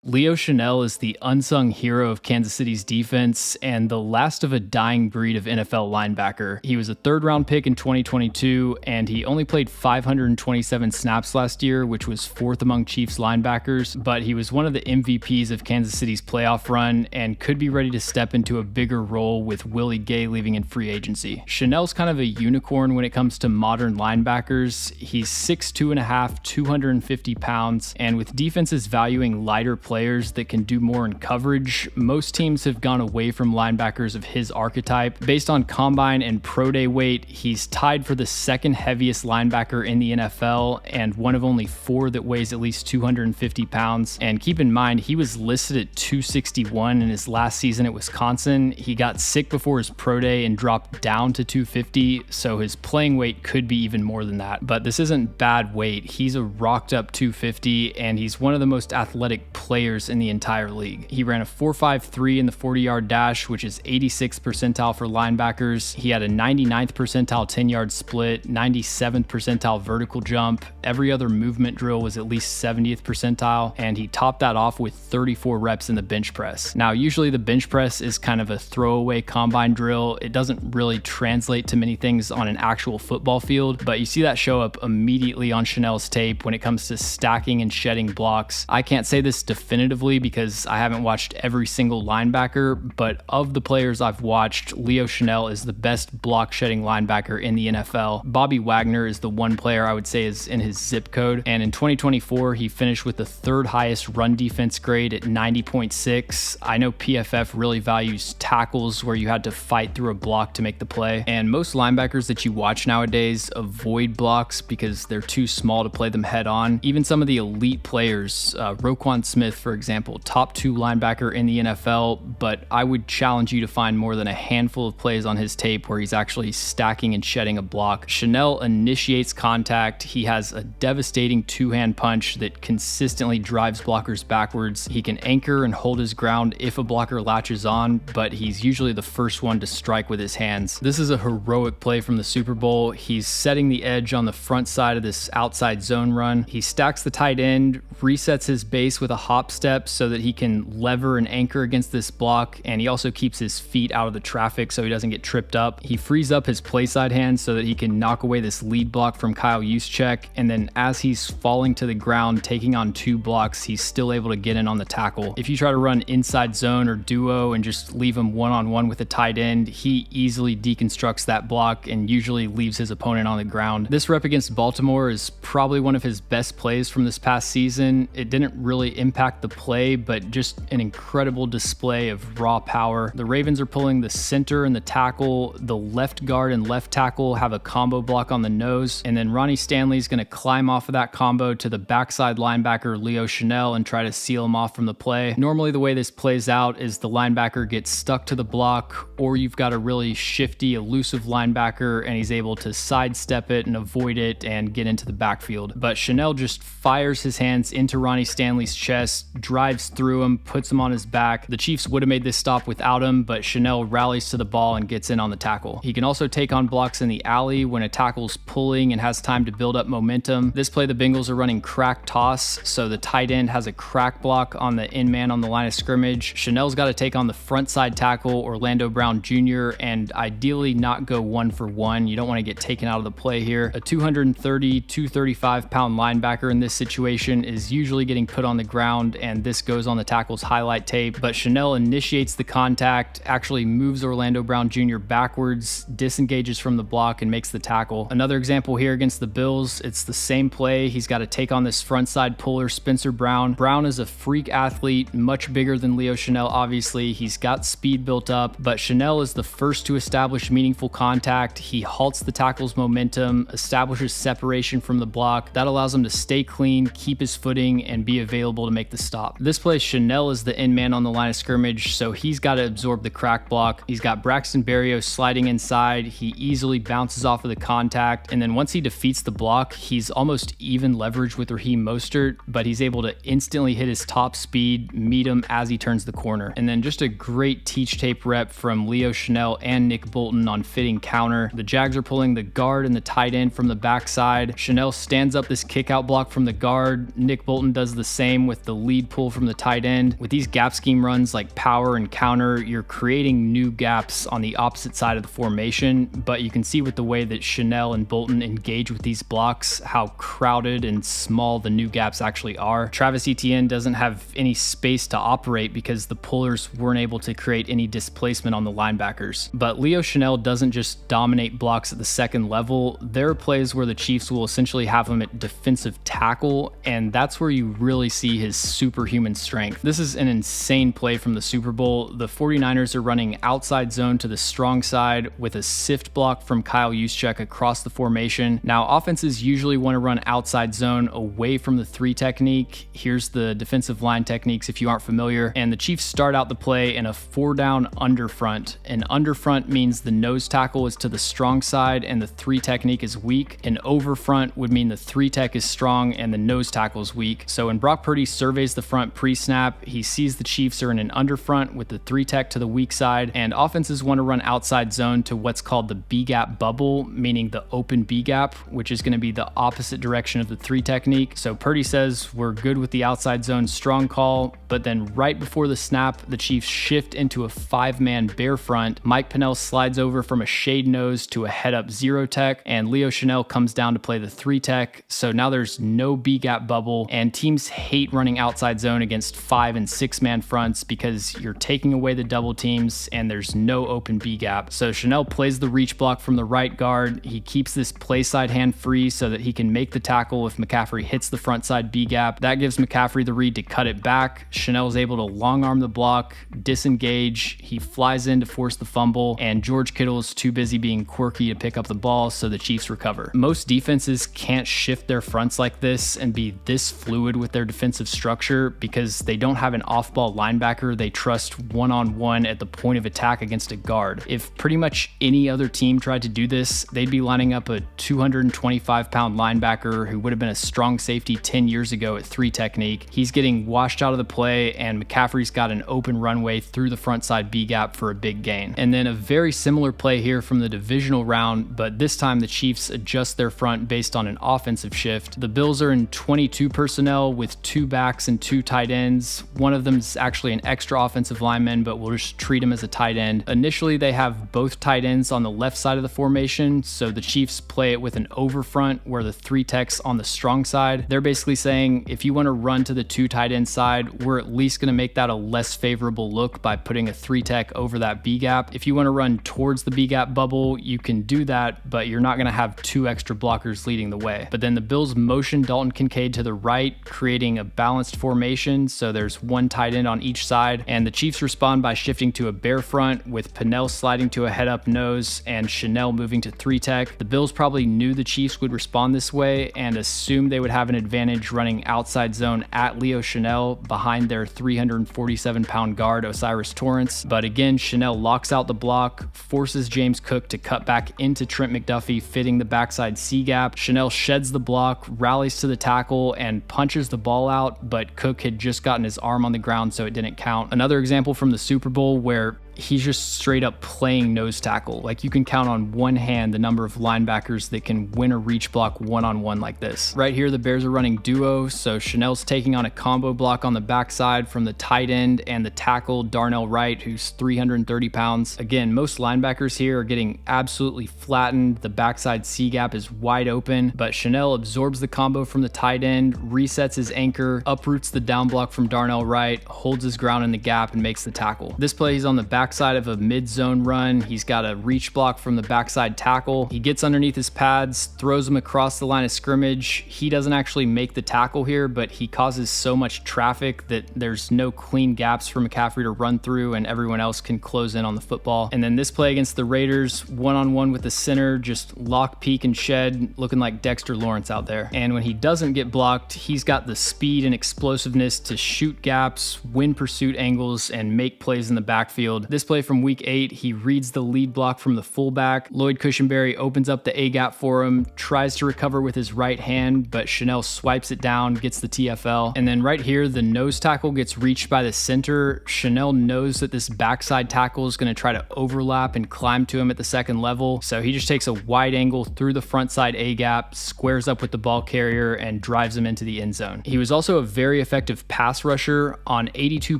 Leo Chenal is the unsung hero of Kansas City's defense and the last of a dying breed of NFL linebacker. He was a third-round pick in 2022, and he only played 527 snaps last year, which was fourth among Chiefs linebackers, but he was one of the MVPs of Kansas City's playoff run and could be ready to step into a bigger role with Willie Gay leaving in free agency. Chenal's kind of a unicorn when it comes to modern linebackers. He's 6'2.5", 250 pounds, and with defenses valuing lighter players that can do more in coverage, most teams have gone away from linebackers of his archetype. Based on combine and pro day weight, he's tied for the second heaviest linebacker in the NFL and one of only 4 that weighs at least 250 pounds. And keep in mind, he was listed at 261 in his last season at Wisconsin. He got sick before his pro day and dropped down to 250, so his playing weight could be even more than that. But this isn't bad weight. He's a rocked up 250, and he's one of the most athletic players in the entire league. He ran a 4.53 in the 40-yard dash, which is 86th percentile for linebackers. He had a 99th percentile 10-yard split, 97th percentile vertical jump. Every other movement drill was at least 70th percentile, and he topped that off with 34 reps in the bench press. Now, usually the bench press is kind of a throwaway combine drill. It doesn't really translate to many things on an actual football field, but you see that show up immediately on Chenal's tape when it comes to stacking and shedding blocks. I can't say this definitively because I haven't watched every single linebacker, but of the players I've watched, Leo Chenal is the best block shedding linebacker in the NFL. Bobby Wagner is the one player I would say is in his zip code, and in 2024 he finished with the third highest run defense grade at 90.6. I know PFF really values tackles where you had to fight through a block to make the play, and most linebackers that you watch nowadays avoid blocks because they're too small to play them head on. Even some of the elite players, Roquan Smith, for example, top 2 linebacker in the NFL, but I would challenge you to find more than a handful of plays on his tape where he's actually stacking and shedding a block. Chenal initiates contact. He has a devastating 2-hand punch that consistently drives blockers backwards. He can anchor and hold his ground if a blocker latches on, but he's usually the first one to strike with his hands. This is a heroic play from the Super Bowl. He's setting the edge on the front side of this outside zone run. He stacks the tight end, resets his base with a hop step so that he can lever and anchor against this block, and he also keeps his feet out of the traffic so he doesn't get tripped up. He frees up his play side hand so that he can knock away this lead block from Kyle Juszczyk, and then as he's falling to the ground taking on 2 blocks, he's still able to get in on the tackle. If you try to run inside zone or duo and just leave him one-on-one with a tight end, he easily deconstructs that block and usually leaves his opponent on the ground. This rep against Baltimore is probably one of his best plays from this past season. It didn't really impact the play, but just an incredible display of raw power. The Ravens are pulling the center and the tackle. The left guard and left tackle have a combo block on the nose, and then Ronnie Stanley's going to climb off of that combo to the backside linebacker Leo Chenal and try to seal him off from the play. Normally the way this plays out is the linebacker gets stuck to the block, or you've got a really shifty, elusive linebacker and he's able to sidestep it and avoid it and get into the backfield. But Chenal just fires his hands into Ronnie Stanley's chest, drives through him, puts him on his back. The Chiefs would have made this stop without him, but Chenal rallies to the ball and gets in on the tackle. He can also take on blocks in the alley when a tackle's pulling and has time to build up momentum. This play, the Bengals are running crack toss, so the tight end has a crack block on the in man on the line of scrimmage. Chenal's got to take on the front side tackle, Orlando Brown Jr., and ideally not go 1-for-1. You don't want to get taken out of the play here. A 230, 235 pound linebacker in this situation is usually getting put on the ground, and this goes on the tackle's highlight tape, but Chenal initiates the contact, actually moves Orlando Brown Jr. backwards, disengages from the block, and makes the tackle. Another example here against the Bills, it's the same play. He's got to take on this front side puller, Spencer Brown. Brown is a freak athlete, much bigger than Leo Chenal, obviously. He's got speed built up, but Chenal is the first to establish meaningful contact. He halts the tackle's momentum, establishes separation from the block. That allows him to stay clean, keep his footing, and be available to make the stop. This play, Chenal is the end man on the line of scrimmage, so he's got to absorb the crack block. He's got Braxton Berrios sliding inside. He easily bounces off of the contact, and then once he defeats the block, he's almost even leverage with Raheem Mostert, but he's able to instantly hit his top speed, meet him as he turns the corner. And then just a great teach tape rep from Leo Chenal and Nick Bolton on fitting counter. The Jags are pulling the guard and the tight end from the backside. Chenal stands up this kick out block from the guard. Nick Bolton does the same with the lead lead pull from the tight end. With these gap scheme runs like power and counter, you're creating new gaps on the opposite side of the formation, but you can see with the way that Chenal and Bolton engage with these blocks how crowded and small the new gaps actually are. Travis Etienne doesn't have any space to operate because the pullers weren't able to create any displacement on the linebackers. But Leo Chenal doesn't just dominate blocks at the second level. There are plays where the Chiefs will essentially have him at defensive tackle, and that's where you really see his superhuman strength. This is an insane play from the Super Bowl. The 49ers are running outside zone to the strong side with a sift block from Kyle Juszczyk across the formation. Now, offenses usually want to run outside zone away from the 3 technique. Here's the defensive line techniques if you aren't familiar. And the Chiefs start out the play in a 4-down underfront. An underfront means the nose tackle is to the strong side and the 3 technique is weak. An overfront would mean the 3 tech is strong and the nose tackle is weak. So when Brock Purdy surveys the front pre-snap, he sees the Chiefs are in an underfront with the 3 tech to the weak side, and offenses want to run outside zone to what's called the B-gap bubble, meaning the open B-gap, which is going to be the opposite direction of the 3 technique. So Purdy says we're good with the outside zone strong call, but then right before the snap, the Chiefs shift into a 5-man bear front. Mike Pennell slides over from a shade nose to a head-up 0 tech, and Leo Chenal comes down to play the 3 tech. So now there's no B-gap bubble, and teams hate running outside zone against 5- and 6-man fronts because you're taking away the double teams and there's no open B-gap. So Chenal plays the reach block from the right guard. He keeps this play side hand free so that he can make the tackle if McCaffrey hits the front side B-gap. That gives McCaffrey the read to cut it back. Chenal is able to long arm the block, disengage. He flies in to force the fumble, and George Kittle is too busy being quirky to pick up the ball, so the Chiefs recover. Most defenses can't shift their fronts like this and be this fluid with their defensive structure because they don't have an off-ball linebacker they trust one-on-one at the point of attack against a guard. If pretty much any other team tried to do this, they'd be lining up a 225-pound linebacker who would have been a strong safety 10 years ago at 3 technique. He's getting washed out of the play, and McCaffrey's got an open runway through the front side B-gap for a big gain. And then a very similar play here from the divisional round, but this time the Chiefs adjust their front based on an offensive shift. The Bills are in 22 personnel with 2 backs and 2 tight ends. One of them is actually an extra offensive lineman, but we'll just treat him as a tight end. Initially, they have both tight ends on the left side of the formation, so the Chiefs play it with an over front where the 3 techs on the strong side. They're basically saying, if you want to run to the 2 tight end side, we're at least going to make that a less favorable look by putting a 3 tech over that B gap. If you want to run towards the B gap bubble, you can do that, but you're not going to have 2 extra blockers leading the way. But then the Bills motion Dalton Kincaid to the right, creating a balanced formation, so there's 1 tight end on each side, and the Chiefs respond by shifting to a bear front with Pennell sliding to a head up nose and Chenal moving to 3 tech. The Bills probably knew the Chiefs would respond this way and assumed they would have an advantage running outside zone at Leo Chenal behind their 347-pound guard Osiris Torrance. But again, Chenal locks out the block, forces James Cook to cut back into Trent McDuffie, fitting the backside C gap. Chenal sheds the block, rallies to the tackle, and punches the ball out, but Cook had just gotten his arm on the ground, so it didn't count. Another example from the Super Bowl where he's just straight up playing nose tackle. Like, you can count on one hand the number of linebackers that can win a reach block one-on-one like this. Right here, the Bears are running duo, so Chenal's taking on a combo block on the backside from the tight end and the tackle, Darnell Wright, who's 330 pounds. Again, most linebackers here are getting absolutely flattened. The backside C gap is wide open, but Chenal absorbs the combo from the tight end, resets his anchor, uproots the down block from Darnell Wright, holds his ground in the gap, and makes the tackle. This play, he's on the backside of a mid-zone run. He's got a reach block from the backside tackle. He gets underneath his pads, throws him across the line of scrimmage. He doesn't actually make the tackle here, but he causes so much traffic that there's no clean gaps for McCaffrey to run through, and everyone else can close in on the football. And then this play against the Raiders, one-on-one with the center, just lock, peek, and shed, looking like Dexter Lawrence out there. And when he doesn't get blocked, he's got the speed and explosiveness to shoot gaps, win pursuit angles, and make plays in the backfield. This play from week 8, he reads the lead block from the fullback. Lloyd Cushenberry opens up the A-gap for him, tries to recover with his right hand, but Chenal swipes it down, gets the TFL. And then right here, the nose tackle gets reached by the center. Chenal knows that this backside tackle is going to try to overlap and climb to him at the second level, so he just takes a wide angle through the front side A-gap, squares up with the ball carrier, and drives him into the end zone. He was also a very effective pass rusher. On 82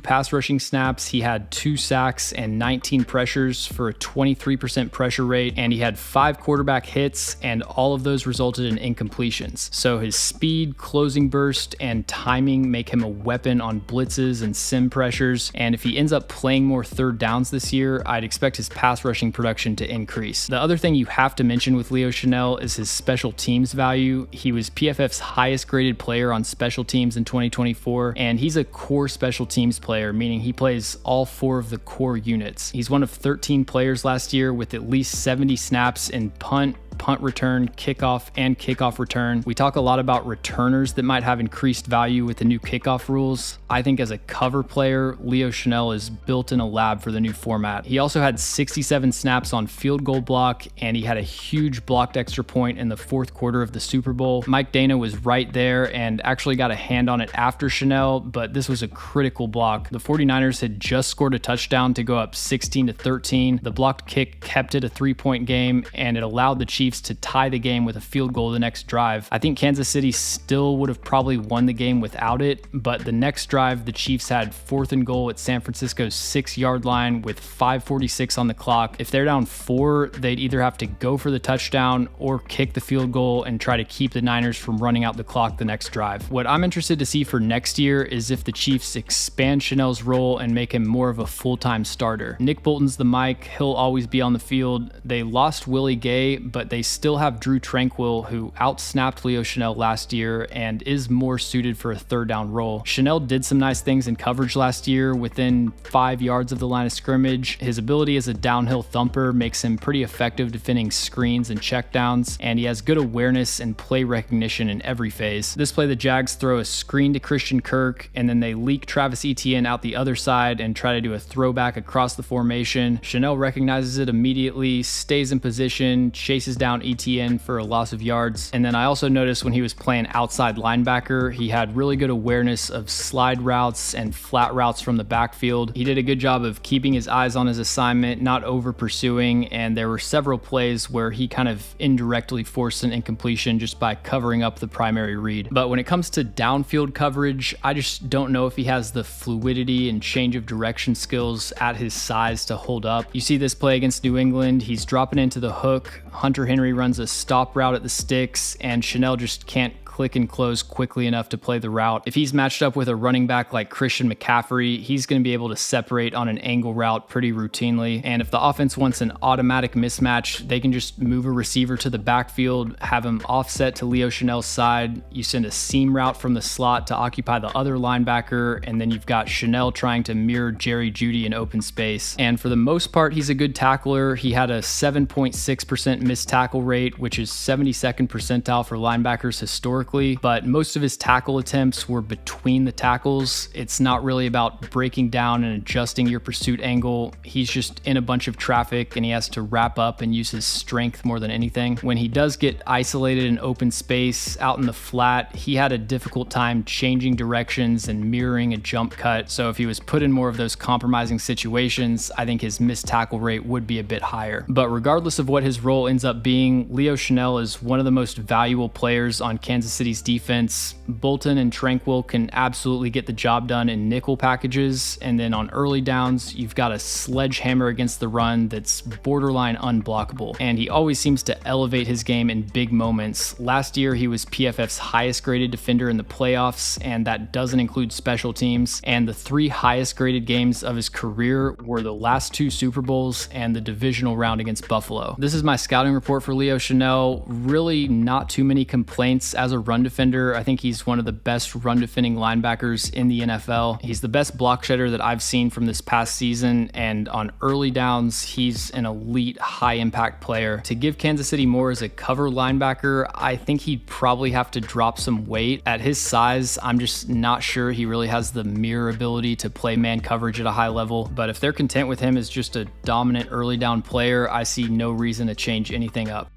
pass rushing snaps, he had 2 sacks and 19 pressures for a 23% pressure rate, and he had 5 quarterback hits, and all of those resulted in incompletions. So his speed, closing burst, and timing make him a weapon on blitzes and sim pressures, and if he ends up playing more third downs this year, I'd expect his pass rushing production to increase. The other thing you have to mention with Leo Chenal is his special teams value. He was PFF's highest graded player on special teams in 2024, and he's a core special teams player, meaning he plays all 4 of the core units. He's one of 13 players last year with at least 70 snaps in punt return, kickoff, and kickoff return. We talk a lot about returners that might have increased value with the new kickoff rules. I think as a cover player, Leo Chenal is built in a lab for the new format. He also had 67 snaps on field goal block, and he had a huge blocked extra point in the 4th quarter of the Super Bowl. Mike Dana was right there and actually got a hand on it after Chenal, but this was a critical block. The 49ers had just scored a touchdown to go up 16-13. The blocked kick kept it a 3-point game, and it allowed the Chiefs to tie the game with a field goal the next drive. I think Kansas City still would have probably won the game without it, but the next drive, the Chiefs had 4th and goal at San Francisco's 6-yard line with 5:46 on the clock. If they're down 4, they'd either have to go for the touchdown or kick the field goal and try to keep the Niners from running out the clock the next drive. What I'm interested to see for next year is if the Chiefs expand Chenal's role and make him more of a full-time starter. Nick Bolton's the mic, he'll always be on the field. They lost Willie Gay, but they still have Drew Tranquill, who outsnapped Leo Chenal last year and is more suited for a third down role. Chenal did some nice things in coverage last year within 5 yards of the line of scrimmage. His ability as a downhill thumper makes him pretty effective defending screens and checkdowns, and he has good awareness and play recognition in every phase. This play, the Jags throw a screen to Christian Kirk, and then they leak Travis Etienne out the other side and try to do a throwback across the formation. Chenal recognizes it immediately, stays in position, chases down Etienne for a loss of yards. And then I also noticed when he was playing outside linebacker, he had really good awareness of slide routes and flat routes from the backfield. He did a good job of keeping his eyes on his assignment, not over pursuing, and there were several plays where he kind of indirectly forced an incompletion just by covering up the primary read. But when it comes to downfield coverage, I just don't know if he has the fluidity and change of direction skills at his size to hold up. You see this play against New England, he's dropping into the hook, Hunter Henry runs a stop route at the sticks, and Chenal just can't click and close quickly enough to play the route. If he's matched up with a running back like Christian McCaffrey, he's going to be able to separate on an angle route pretty routinely. And if the offense wants an automatic mismatch, they can just move a receiver to the backfield, have him offset to Leo Chenal's side. You send a seam route from the slot to occupy the other linebacker, and then you've got Chenal trying to mirror Jerry Jeudy in open space. And for the most part, he's a good tackler. He had a 7.6% missed tackle rate, which is 72nd percentile for linebackers historically. But most of his tackle attempts were between the tackles. It's not really about breaking down and adjusting your pursuit angle. He's just in a bunch of traffic and he has to wrap up and use his strength more than anything. When he does get isolated in open space out in the flat, he had a difficult time changing directions and mirroring a jump cut. So if he was put in more of those compromising situations, I think his missed tackle rate would be a bit higher. But regardless of what his role ends up being, Leo Chenal is one of the most valuable players on Kansas City's defense. Bolton and Tranquill can absolutely get the job done in nickel packages, and then on early downs, you've got a sledgehammer against the run that's borderline unblockable, and he always seems to elevate his game in big moments. Last year, he was PFF's highest graded defender in the playoffs, and that doesn't include special teams, and the 3 highest graded games of his career were the last 2 Super Bowls and the divisional round against Buffalo. This is my scouting report for Leo Chenal. Really not too many complaints as a a run defender. I think he's one of the best run defending linebackers in the NFL. He's the best block shedder that I've seen from this past season, and on early downs, he's an elite high impact player. To give Kansas City more as a cover linebacker, I think he'd probably have to drop some weight. At his size, I'm just not sure he really has the mirror ability to play man coverage at a high level, but if they're content with him as just a dominant early down player, I see no reason to change anything up.